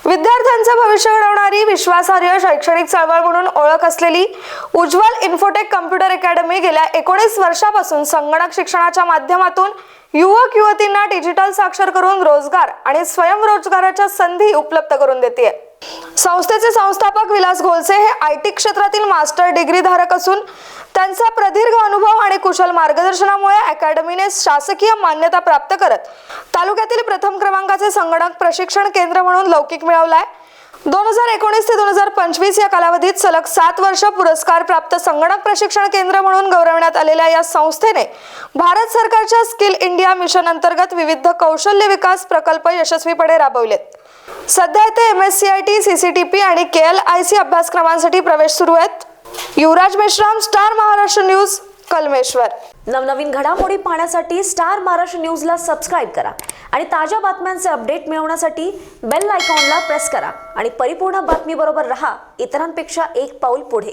विद्यार्थ्यांचे भविष्य घडवणारी विश्वासार्ह शैक्षणिक चळवळ म्हणून ओळख असलेली उज्ज्वल इन्फोटेक कम्प्युटर अकॅडमी गेल्या 19 वर्षापासून संगणक शिक्षणाच्या माध्यमातून युवक युवतींना डिजिटल साक्षर करून रोजगार आणि स्वयंरोजगाराच्या संधी उपलब्ध करून देते। संस्थेचे संस्थापक विलास घोलसे हे आयटी क्षेत्रातील मास्टर डिग्री धारक असून त्यांचा प्रदीर्घ अनुभव आणि कुशल मार्गदर्शनामुळे अकॅडमीने शासकीय मान्यता प्राप्त करत तालुक्यातील प्रथम क्रमांकाचे संगणक प्रशिक्षण केंद्र म्हणून लौकिक मिळवलाय। 2019 ते 2025 या कालावधीत सलग 7 वर्ष पुरस्कार प्राप्त संगणक प्रशिक्षण केंद्र म्हणून गौरवण्यात आलेल्या या संस्थेने भारत सरकारच्या स्किल इंडिया मिशन अंतर्गत विविध कौशल्य विकास प्रकल्प यशस्वीपणे राबवलेत। सध्या येथे MSCIT, CCTP आणि KLIC अभ्यासक्रमांसाठी प्रवेश सुरू आहेत। युवराज मेश्राम, स्टार महाराष्ट्र न्यूज, कलमेश्वर। नवनवीन घडामोडी पाहण्यासाठी स्टार महाराष्ट्र न्यूजला सबस्क्राइब करा आणि ताज्या बातम्यांचे अपडेट मिळवण्यासाठी बेल आयकॉनला प्रेस करा आणि परिपूर्ण बातमीबरोबर रहा, इतरांपेक्षा एक पाऊल पुढे।